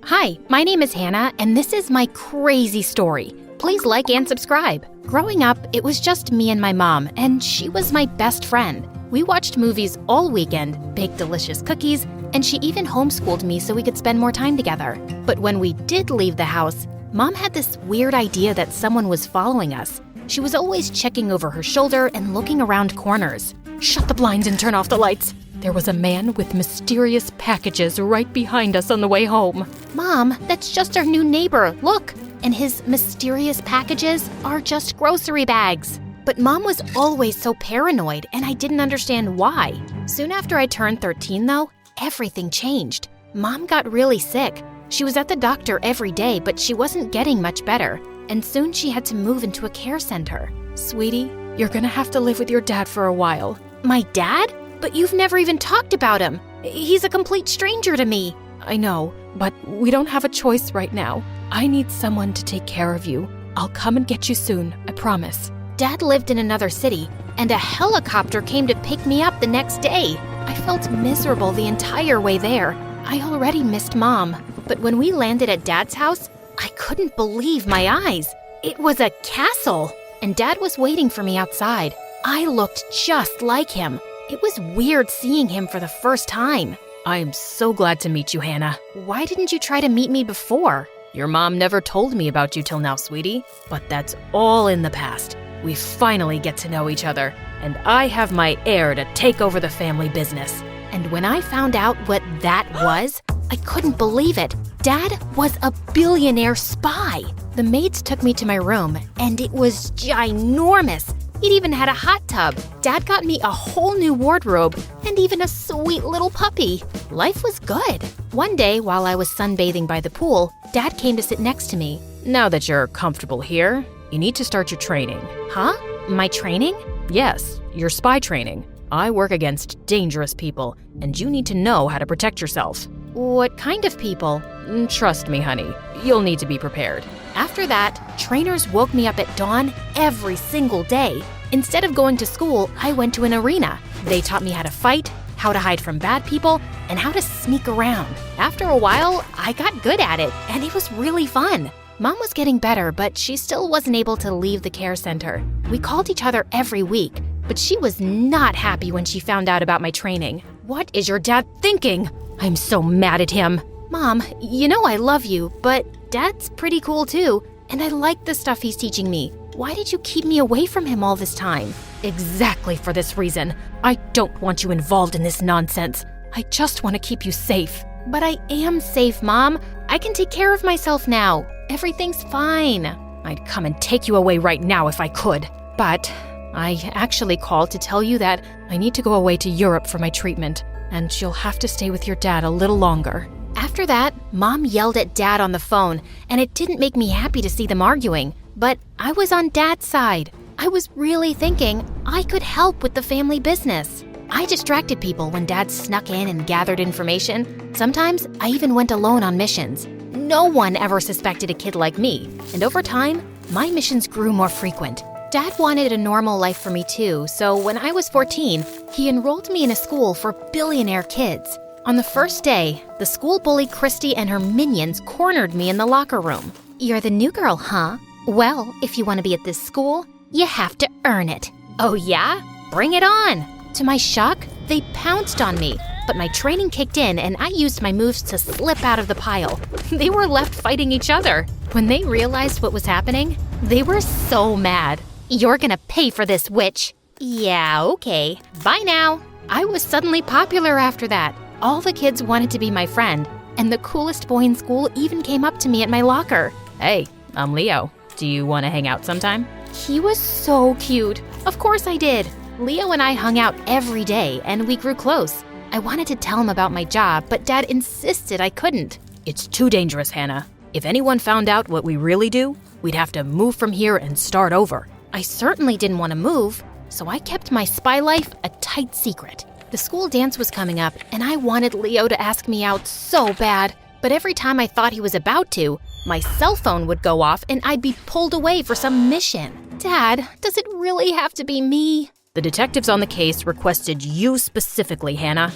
Hi, my name is Hannah, and this is my crazy story. Please like and subscribe. Growing up, it was just me and my mom, and she was my best friend. We watched movies all weekend, baked delicious cookies, and she even homeschooled me so we could spend more time together. But when we did leave the house, Mom had this weird idea that someone was following us. She was always checking over her shoulder and looking around corners. Shut the blinds and turn off the lights. There was a man with mysterious packages right behind us on the way home. Mom, that's just our new neighbor, look. And his mysterious packages are just grocery bags. But Mom was always so paranoid, and I didn't understand why. Soon after I turned 13, though, everything changed. Mom got really sick. She was at the doctor every day, but she wasn't getting much better. And soon she had to move into a care center. Sweetie, you're gonna have to live with your dad for a while. My dad? But you've never even talked about him. He's a complete stranger to me. I know, but we don't have a choice right now. I need someone to take care of you. I'll come and get you soon, I promise. Dad lived in another city, and a helicopter came to pick me up the next day. I felt miserable the entire way there. I already missed Mom. But when we landed at Dad's house, I couldn't believe my eyes. It was a castle, and Dad was waiting for me outside. I looked just like him. It was weird seeing him for the first time. I'm so glad to meet you, Hannah. Why didn't you try to meet me before? Your mom never told me about you till now, sweetie. But that's all in the past. We finally get to know each other, and I have my heir to take over the family business. And when I found out what that was, I couldn't believe it. Dad was a billionaire spy. The maids took me to my room, and it was ginormous. It even had a hot tub. Dad got me a whole new wardrobe and even a sweet little puppy. Life was good. One day, while I was sunbathing by the pool, Dad came to sit next to me. Now that you're comfortable here, you need to start your training. Huh? My training? Yes, your spy training. I work against dangerous people, and you need to know how to protect yourself. What kind of people? Trust me, honey. You'll need to be prepared. After that, trainers woke me up at dawn every single day. Instead of going to school, I went to an arena. They taught me how to fight, how to hide from bad people, and how to sneak around. After a while, I got good at it, and it was really fun. Mom was getting better, but she still wasn't able to leave the care center. We called each other every week, but she was not happy when she found out about my training. What is your dad thinking? I'm so mad at him. Mom, you know I love you, but Dad's pretty cool too, and I like the stuff he's teaching me. Why did you keep me away from him all this time? Exactly for this reason. I don't want you involved in this nonsense. I just want to keep you safe. But I am safe, Mom. I can take care of myself now. Everything's fine. I'd come and take you away right now if I could. But I actually called to tell you that I need to go away to Europe for my treatment, and you'll have to stay with your dad a little longer. After that, Mom yelled at Dad on the phone, and it didn't make me happy to see them arguing. But I was on Dad's side. I was really thinking I could help with the family business. I distracted people when Dad snuck in and gathered information. Sometimes I even went alone on missions. No one ever suspected a kid like me, and over time, my missions grew more frequent. Dad wanted a normal life for me too, so when I was 14, he enrolled me in a school for billionaire kids. On the first day, the school bully Christy and her minions cornered me in the locker room. You're the new girl, huh? Well, if you want to be at this school, you have to earn it. Oh yeah? Bring it on! To my shock, they pounced on me, but my training kicked in and I used my moves to slip out of the pile. They were left fighting each other. When they realized what was happening, they were so mad. You're gonna pay for this, witch. Yeah, okay. Bye now. I was suddenly popular after that. All the kids wanted to be my friend, and the coolest boy in school even came up to me at my locker. Hey, I'm Leo. Do you want to hang out sometime? He was so cute. Of course I did. Leo and I hung out every day, and we grew close. I wanted to tell him about my job, but Dad insisted I couldn't. It's too dangerous, Hannah. If anyone found out what we really do, we'd have to move from here and start over. I certainly didn't want to move, so I kept my spy life a tight secret. The school dance was coming up, and I wanted Leo to ask me out so bad. But every time I thought he was about to, my cell phone would go off and I'd be pulled away for some mission. Dad, does it really have to be me? The detectives on the case requested you specifically, Hannah.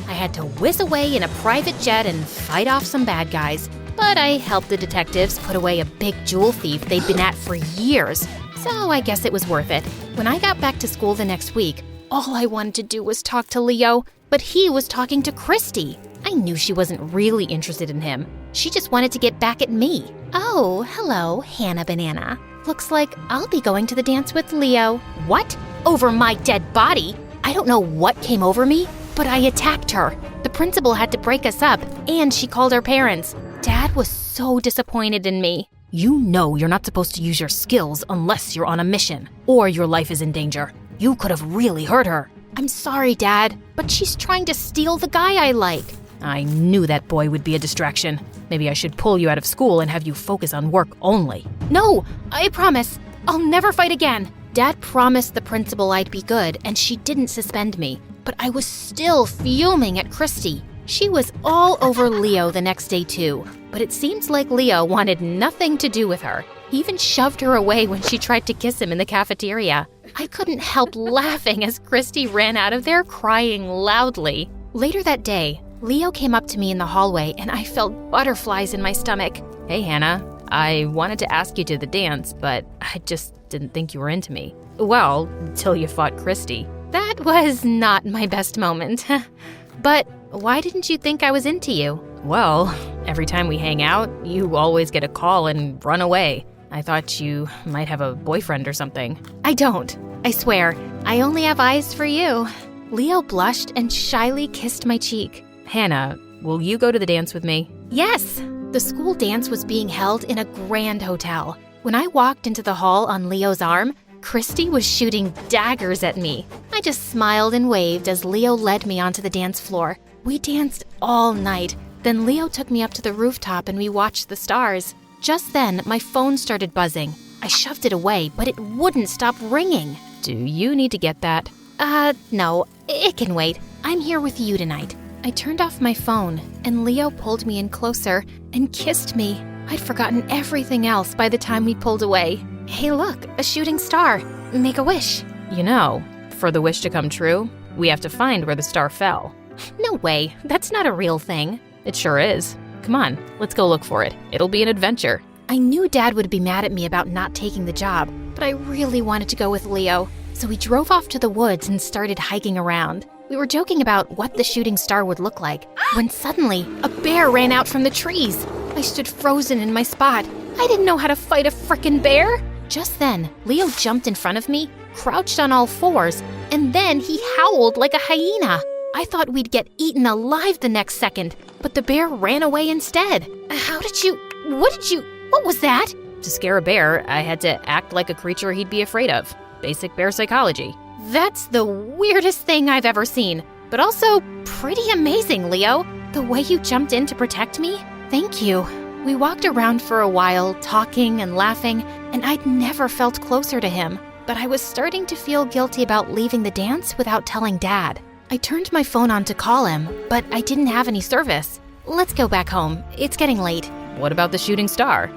I had to whiz away in a private jet and fight off some bad guys. But I helped the detectives put away a big jewel thief they'd been at for years. So I guess it was worth it. When I got back to school the next week, all I wanted to do was talk to Leo, but he was talking to Christy. I knew she wasn't really interested in him. She just wanted to get back at me. Oh, hello, Hannah Banana. Looks like I'll be going to the dance with Leo. What? Over my dead body? I don't know what came over me, but I attacked her. The principal had to break us up, and she called our parents. Dad was so disappointed in me. You know you're not supposed to use your skills unless you're on a mission, or your life is in danger. You could have really hurt her. I'm sorry, Dad, but she's trying to steal the guy I like. I knew that boy would be a distraction. Maybe I should pull you out of school and have you focus on work only. No, I promise. I'll never fight again. Dad promised the principal I'd be good, and she didn't suspend me. But I was still fuming at Christy. She was all over Leo the next day too, but it seems like Leo wanted nothing to do with her. He even shoved her away when she tried to kiss him in the cafeteria. I couldn't help laughing as Christy ran out of there crying loudly. Later that day, Leo came up to me in the hallway and I felt butterflies in my stomach. Hey Hannah, I wanted to ask you to the dance, but I just didn't think you were into me. Well, till you fought Christy. That was not my best moment. But why didn't you think I was into you? Well, every time we hang out, you always get a call and run away. I thought you might have a boyfriend or something. I don't. I swear. I only have eyes for you. Leo blushed and shyly kissed my cheek. Hannah, will you go to the dance with me? Yes! The school dance was being held in a grand hotel. When I walked into the hall on Leo's arm, Christy was shooting daggers at me. I just smiled and waved as Leo led me onto the dance floor. We danced all night. Then Leo took me up to the rooftop and we watched the stars. Just then, my phone started buzzing. I shoved it away, but it wouldn't stop ringing. Do you need to get that? No, it can wait. I'm here with you tonight. I turned off my phone, and Leo pulled me in closer and kissed me. I'd forgotten everything else by the time we pulled away. Hey look, a shooting star. Make a wish. You know, for the wish to come true, we have to find where the star fell. No way, that's not a real thing. It sure is. Come on, let's go look for it. It'll be an adventure. I knew Dad would be mad at me about not taking the job, but I really wanted to go with Leo. So we drove off to the woods and started hiking around. We were joking about what the shooting star would look like, when suddenly, a bear ran out from the trees. I stood frozen in my spot. I didn't know how to fight a frickin' bear. Just then, Leo jumped in front of me, crouched on all fours, and then he howled like a hyena. I thought we'd get eaten alive the next second, but the bear ran away instead. What was that? To scare a bear, I had to act like a creature he'd be afraid of. Basic bear psychology. That's the weirdest thing I've ever seen, but also pretty amazing, Leo. The way you jumped in to protect me? Thank you. We walked around for a while, talking and laughing, and I'd never felt closer to him. But I was starting to feel guilty about leaving the dance without telling Dad. I turned my phone on to call him, but I didn't have any service. Let's go back home. It's getting late. What about the shooting star?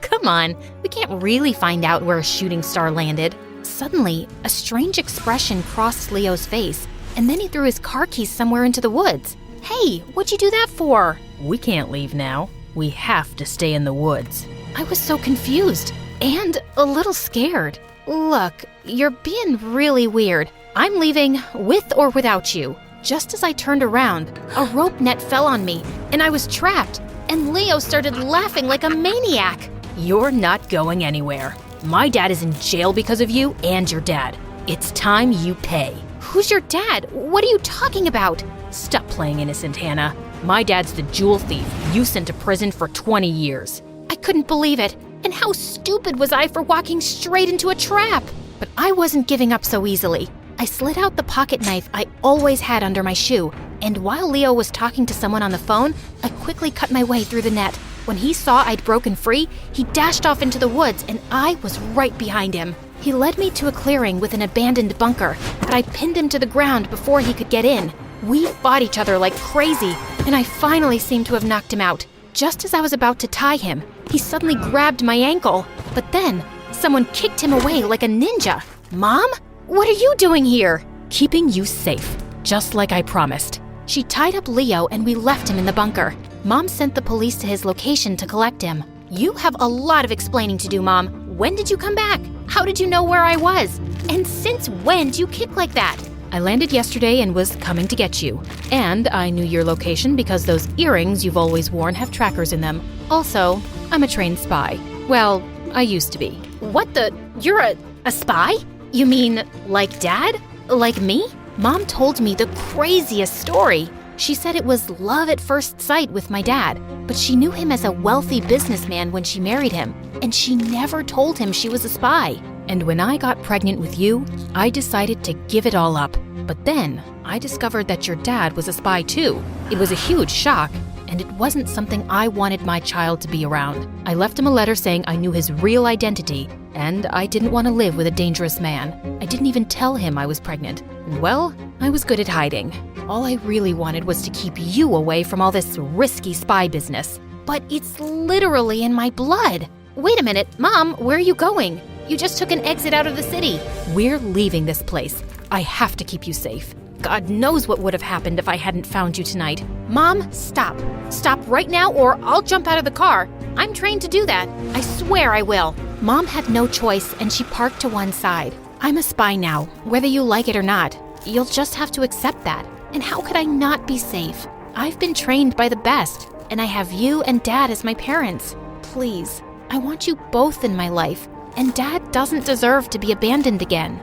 Come on, we can't really find out where a shooting star landed. Suddenly, a strange expression crossed Leo's face, and then he threw his car keys somewhere into the woods. Hey, what'd you do that for? We can't leave now. We have to stay in the woods. I was so confused and a little scared. Look, you're being really weird. I'm leaving with or without you. Just as I turned around, a rope net fell on me, and I was trapped, and Leo started laughing like a maniac. You're not going anywhere. My dad is in jail because of you and your dad. It's time you pay. Who's your dad? What are you talking about? Stop playing innocent, Hannah. My dad's the jewel thief you sent to prison for 20 years. I couldn't believe it. And how stupid was I for walking straight into a trap? But I wasn't giving up so easily. I slid out the pocket knife I always had under my shoe, and while Leo was talking to someone on the phone, I quickly cut my way through the net. When he saw I'd broken free, he dashed off into the woods, and I was right behind him. He led me to a clearing with an abandoned bunker, but I pinned him to the ground before he could get in. We fought each other like crazy, and I finally seemed to have knocked him out. Just as I was about to tie him, he suddenly grabbed my ankle, but then someone kicked him away like a ninja. Mom? What are you doing here? Keeping you safe, just like I promised. She tied up Leo and we left him in the bunker. Mom sent the police to his location to collect him. You have a lot of explaining to do, Mom. When did you come back? How did you know where I was? And since when do you kick like that? I landed yesterday and was coming to get you. And I knew your location because those earrings you've always worn have trackers in them. Also, I'm a trained spy. Well, I used to be. What the? You're a spy? You mean like Dad? Like me? Mom told me the craziest story. She said it was love at first sight with my dad, but she knew him as a wealthy businessman when she married him, and she never told him she was a spy. And when I got pregnant with you, I decided to give it all up. But then I discovered that your dad was a spy too. It was a huge shock, and it wasn't something I wanted my child to be around. I left him a letter saying I knew his real identity, and I didn't want to live with a dangerous man. I didn't even tell him I was pregnant. And well, I was good at hiding. All I really wanted was to keep you away from all this risky spy business. But it's literally in my blood. Wait a minute, Mom, where are you going? You just took an exit out of the city. We're leaving this place. I have to keep you safe. God knows what would have happened if I hadn't found you tonight. Mom, stop. Stop right now or I'll jump out of the car. I'm trained to do that. I swear I will. Mom had no choice and she parked to one side. I'm a spy now, whether you like it or not. You'll just have to accept that. And how could I not be safe? I've been trained by the best, and I have you and Dad as my parents. Please, I want you both in my life, and Dad doesn't deserve to be abandoned again.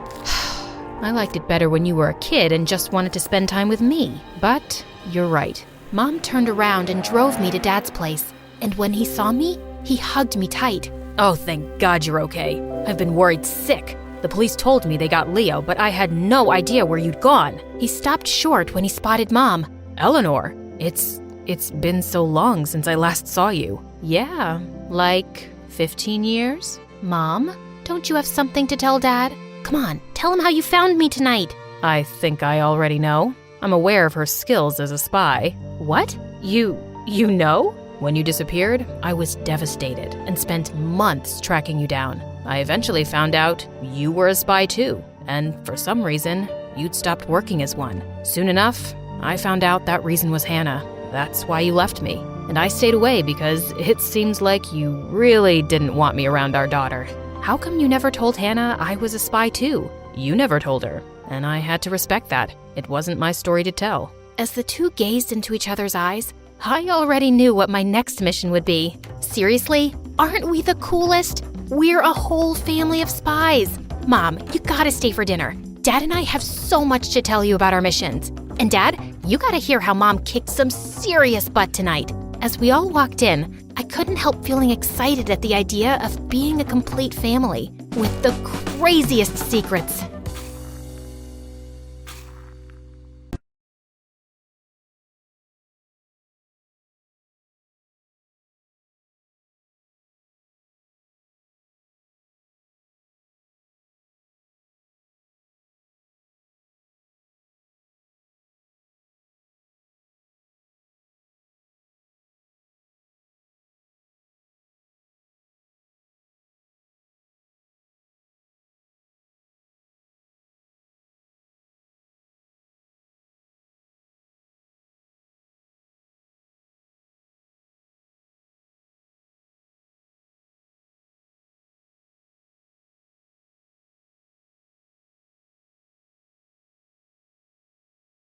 I liked it better when you were a kid and just wanted to spend time with me, but you're right. Mom turned around and drove me to Dad's place, and when he saw me, he hugged me tight. Oh, thank God you're okay. I've been worried sick. The police told me they got Leo, but I had no idea where you'd gone. He stopped short when he spotted Mom. Eleanor, it's been so long since I last saw you. Yeah, like 15 years? Mom, don't you have something to tell Dad? Come on, tell him how you found me tonight. I think I already know. I'm aware of her skills as a spy. What? You know? When you disappeared, I was devastated and spent months tracking you down. I eventually found out you were a spy too, and for some reason, you'd stopped working as one. Soon enough, I found out that reason was Hannah. That's why you left me. And I stayed away because it seems like you really didn't want me around our daughter. How come you never told Hannah I was a spy too? You never told her, and I had to respect that. It wasn't my story to tell. As the two gazed into each other's eyes, I already knew what my next mission would be. Seriously? Aren't we the coolest? We're a whole family of spies. Mom, you gotta stay for dinner. Dad and I have so much to tell you about our missions. And Dad, you gotta hear how Mom kicked some serious butt tonight. As we all walked in, I couldn't help feeling excited at the idea of being a complete family with the craziest secrets.